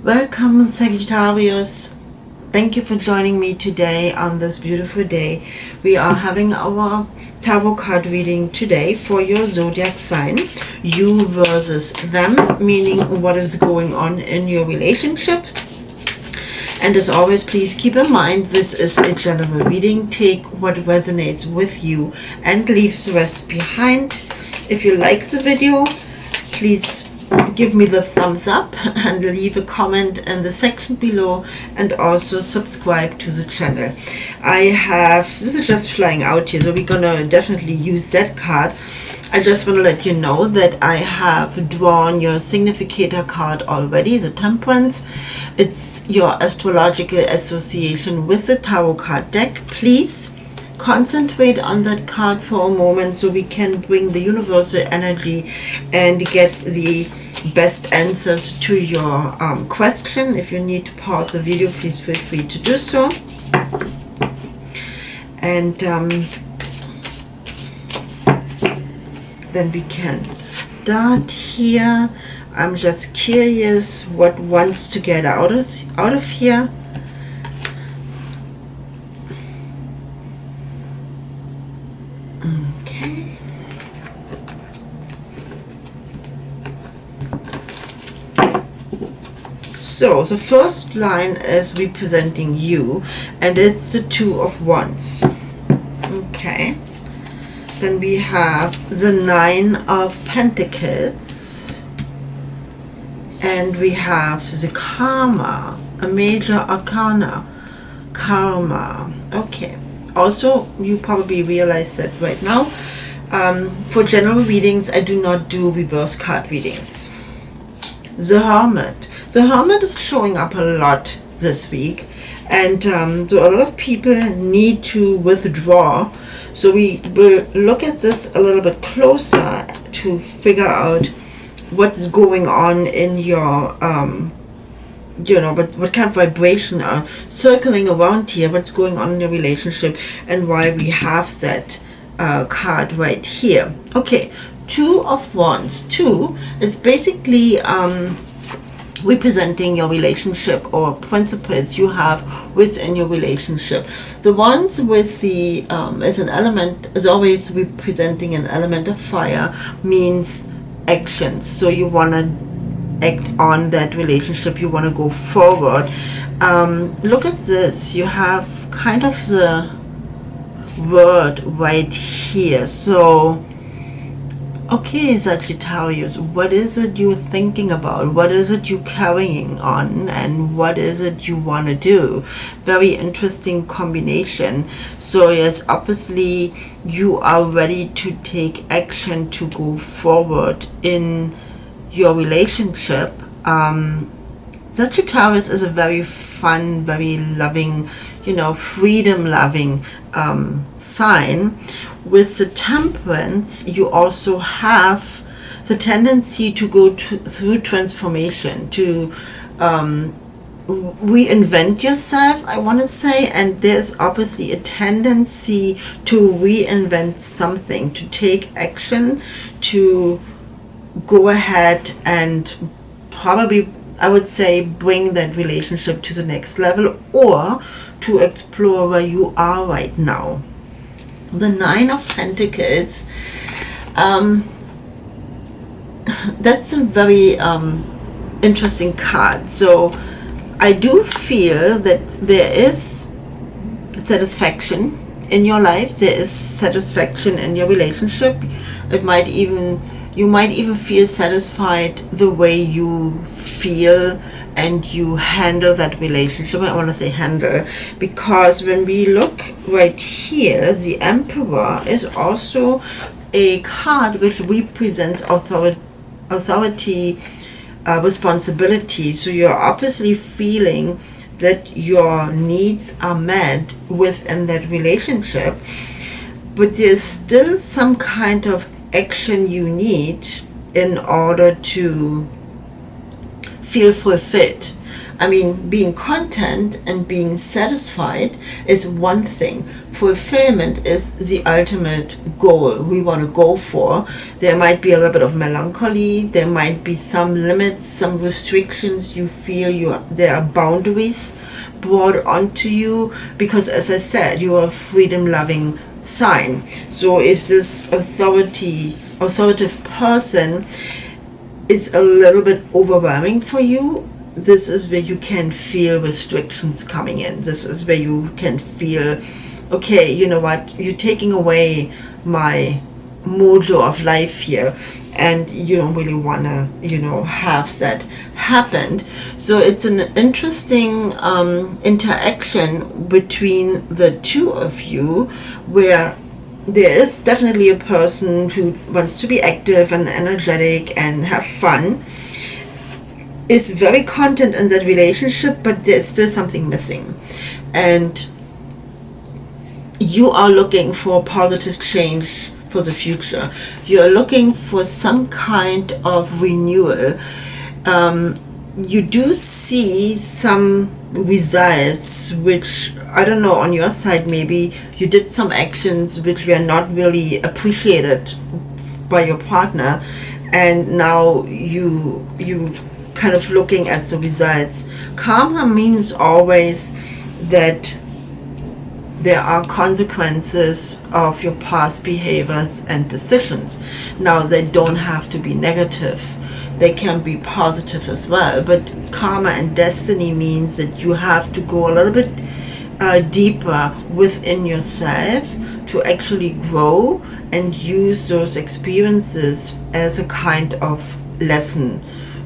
Welcome, Sagittarius. Thank you for joining me today on this beautiful day. We are having our tarot card reading today for your zodiac sign, you versus them, meaning what is going on in your relationship. And as always, please keep in mind this is a general reading. Take what resonates with you and leave the rest behind. If you like the video, please give me the thumbs up and leave a comment in the section below, and also subscribe to the channel. This is just flying out here, so we're gonna definitely use that card. I just want to let you know that I have drawn your significator card already, the Temperance. It's your astrological association with the tarot card deck. Please concentrate on that card for a moment so we can bring the universal energy and get the best answers to your question. If you need to pause the video, please feel free to do so. And then we can start here. I'm just curious what wants to get out of here. Okay. So the first line is representing you, and it's the Two of Wands. Okay. Then we have the Nine of Pentacles, and we have the Karma, a major arcana, Karma. Okay. Also, you probably realize that right now, for general readings, I do not do reverse card readings. The Hermit. The Hermit is showing up a lot this week, and so a lot of people need to withdraw. So we will look at this a little bit closer to figure out what's going on in your, what kind of vibration are circling around here, what's going on in your relationship, and why we have that card right here. Okay, Two of Wands. Two is basically representing your relationship or principles you have within your relationship. The ones with the as an element is always representing an element of fire, means actions. So you want to act on that relationship, you want to go forward. Look at this, you have kind of the word right here. So okay, Sagittarius, what is it you're thinking about? What is it you're carrying on? And what is it you want to do? Very interesting combination. So yes, obviously you are ready to take action to go forward in your relationship. Sagittarius is a very fun, very loving, freedom loving sign. With the Temperance, you also have the tendency to go through transformation, to reinvent yourself, I want to say, and there's obviously a tendency to reinvent something, to take action, to go ahead and probably, I would say, bring that relationship to the next level, or to explore where you are right now. The Nine of Pentacles, that's a very interesting card. So I do feel that there is satisfaction in your life, there is satisfaction in your relationship. You might even feel satisfied the way you feel and you handle that relationship. I want to say handle, because when we look right here, the Emperor is also a card which represents authority, responsibility. So you're obviously feeling that your needs are met within that relationship, but there's still some kind of action you need in order to feel fulfilled. I mean, being content and being satisfied is one thing. Fulfillment is the ultimate goal we want to go for. There might be a little bit of melancholy. There might be some limits, some restrictions. You feel there are boundaries brought onto you because, as I said, you are a freedom-loving sign. So if this authoritative person is a little bit overwhelming for you, this is where you can feel restrictions coming in. This is where you can feel, okay, you know what, you're taking away my mojo of life here, and you don't really want to, have that happen. So it's an interesting interaction between the two of you, where there is definitely a person who wants to be active and energetic and have fun, is very content in that relationship, but there's still something missing. And you are looking for positive change for the future. You're looking for some kind of renewal. You do see some results, which, I don't know, on your side, maybe you did some actions which were not really appreciated by your partner, and now you kind of looking at the results. Karma means always that there are consequences of your past behaviors and decisions. Now, they don't have to be negative. They can be positive as well. But karma and destiny means that you have to go a little bit deeper within yourself to actually grow and use those experiences as a kind of lesson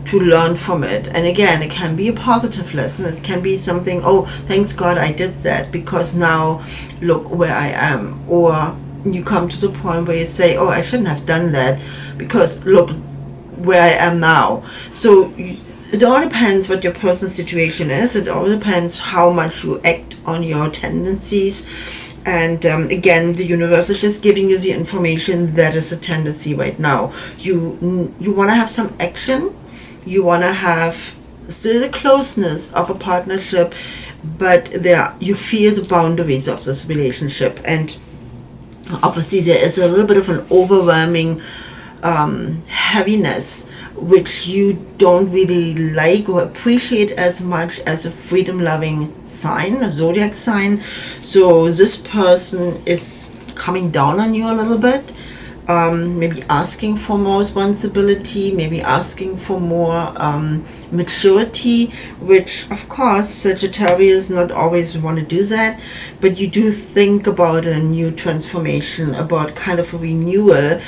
to learn from it. And again, it can be a positive lesson. It can be something, oh, thanks God I did that, because now look where I am. Or you come to the point where you say, oh, I shouldn't have done that, because look where I am now. So it all depends what your personal situation is. It all depends how much you act on your tendencies. And again, the universe is just giving you the information that is a tendency right now. You want to have some action. You want to have still the closeness of a partnership, but you feel the boundaries of this relationship. And obviously there is a little bit of an overwhelming heaviness, which you don't really like or appreciate as much as a freedom-loving sign, a zodiac sign. So this person is coming down on you a little bit. Maybe asking for more responsibility, maybe asking for more maturity, which of course Sagittarius not always want to do that, but you do think about a new transformation, about kind of a renewal.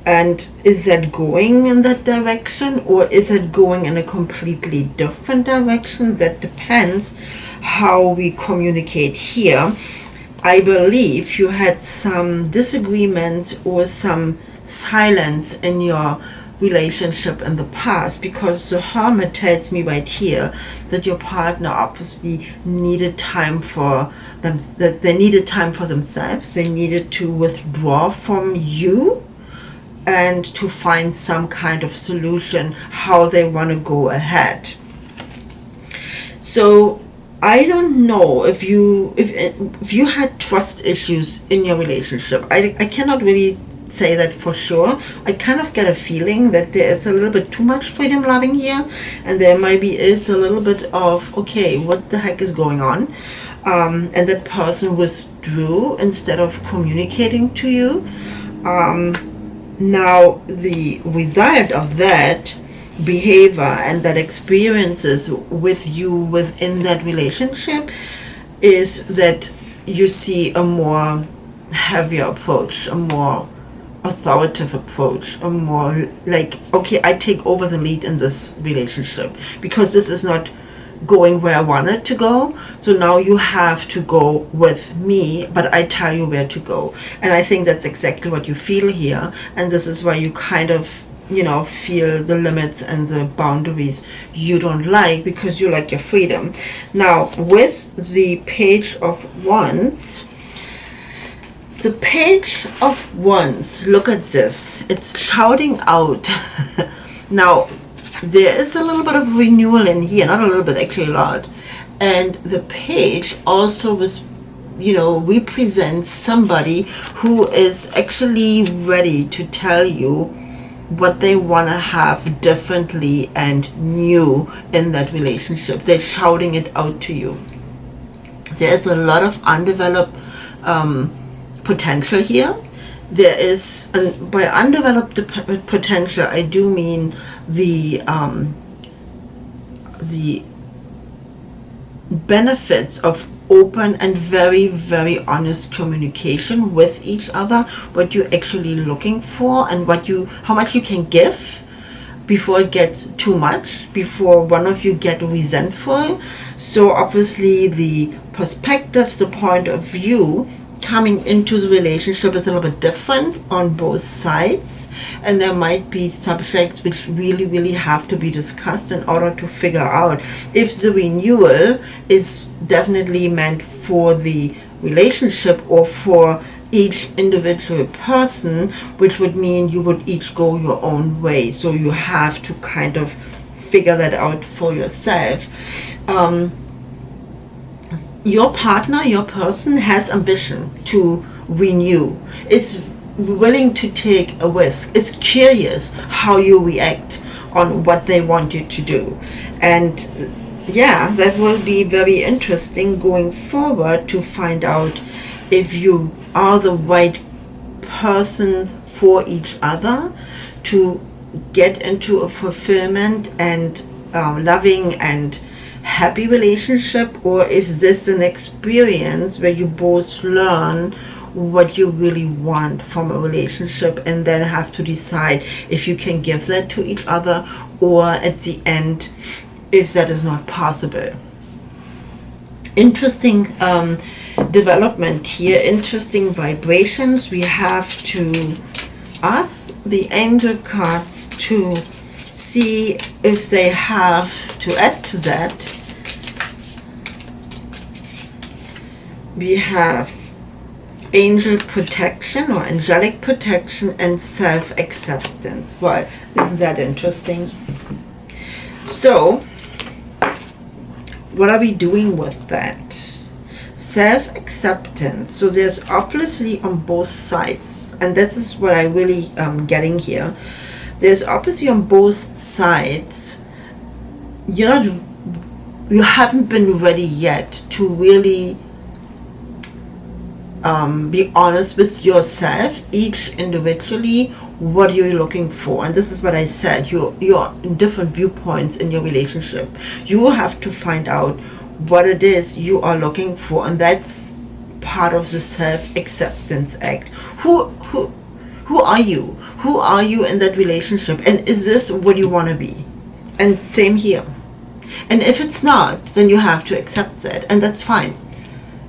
And is that going in that direction, or is it going in a completely different direction? That depends how we communicate here. I believe you had some disagreements or some silence in your relationship in the past, because the Hermit tells me right here that your partner obviously needed time for them, that they needed time for themselves. They needed to withdraw from you and to find some kind of solution how they want to go ahead. So I don't know if you had trust issues in your relationship. I cannot really say that for sure. I kind of get a feeling that there is a little bit too much freedom loving here, and there maybe is a little bit of, okay, what the heck is going on? And that person withdrew instead of communicating to you. Now the result of that behavior and that experiences with you within that relationship is that you see a more heavier approach, a more authoritative approach, a more like, okay, I take over the lead in this relationship because this is not going where I wanted to go. So now you have to go with me, but I tell you where to go. And I think that's exactly what you feel here. And this is why you kind of, feel the limits and the boundaries you don't like, because you like your freedom. Now, with the Page of Wands, the Page of Wands, look at this. It's shouting out. Now, there is a little bit of renewal in here, not a little bit, actually a lot. And the page also was, represents somebody who is actually ready to tell you what they want to have differently and new in that relationship. They're shouting it out to you. There's a lot of undeveloped potential here. There is, and by undeveloped potential, I do mean the benefits of open and very, very honest communication with each other, what you're actually looking for and how much you can give before it gets too much, before one of you get resentful. So obviously the perspectives, the point of view coming into the relationship is a little bit different on both sides, and there might be subjects which really, really have to be discussed in order to figure out if the renewal is definitely meant for the relationship or for each individual person, which would mean you would each go your own way. So you have to kind of figure that out for yourself. Your partner, your person has ambition to renew, is willing to take a risk, is curious how you react on what they want you to do. And yeah, that will be very interesting going forward to find out if you are the right person for each other to get into a fulfillment and loving and happy relationship, or is this an experience where you both learn what you really want from a relationship and then have to decide if you can give that to each other, or at the end if that is not possible. Interesting development here, interesting vibrations. We have to ask the angel cards to see if they have to add to that. We have angel protection or angelic protection and self-acceptance. Well, isn't that interesting? So what are we doing with that? Self-acceptance. So there's obviously on both sides, and this is what I really getting here. There's obviously on both sides, you haven't been ready yet to really be honest with yourself, each individually, what you're looking for. And this is what I said, you're in different viewpoints in your relationship. You have to find out what it is you are looking for, and that's part of the self-acceptance act. Who are you? Who are you in that relationship? And is this what you want to be? And same here. And if it's not, then you have to accept that, and that's fine.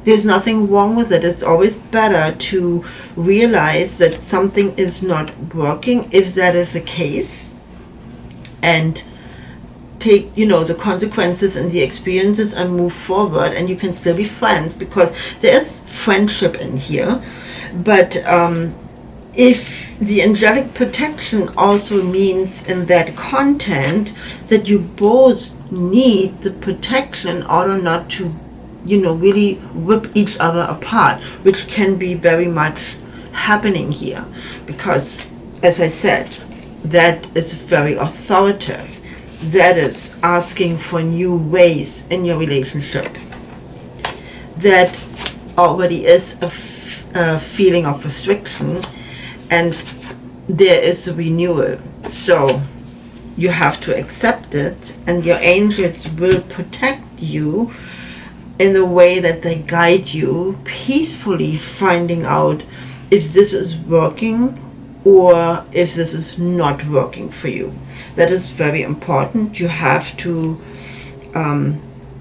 There's nothing wrong with it. It's always better to realize that something is not working, if that is the case, and take the consequences and the experiences and move forward, and you can still be friends, because there is friendship in here. But if the angelic protection also means in that content that you both need the protection in order not to really rip each other apart, which can be very much happening here, because as I said, that is very authoritative. That is asking for new ways in your relationship. That already is a feeling of restriction, and there is a renewal. So you have to accept it, and your angels will protect you in a way that they guide you peacefully, finding out if this is working or if this is not working for you. That is very important. You have to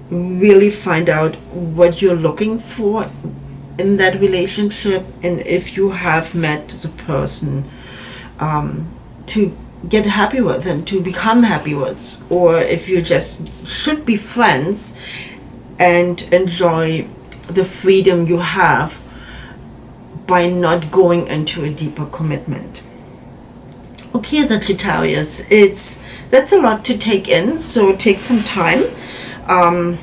really find out what you're looking for in that relationship, and if you have met the person to get happy with and to become happy with, or if you just should be friends and enjoy the freedom you have by not going into a deeper commitment. Okay, Sagittarius, that's a lot to take in, so take some time. Um,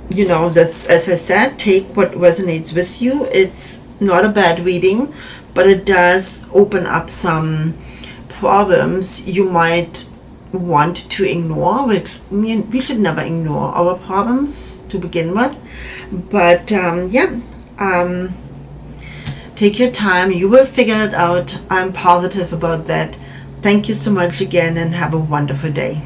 that's, as I said, take what resonates with you. It's not a bad reading, but it does open up some problems you might want to ignore. We should never ignore our problems to begin with, but take your time. You will figure it out. I'm positive about that. Thank you so much again, and have a wonderful day.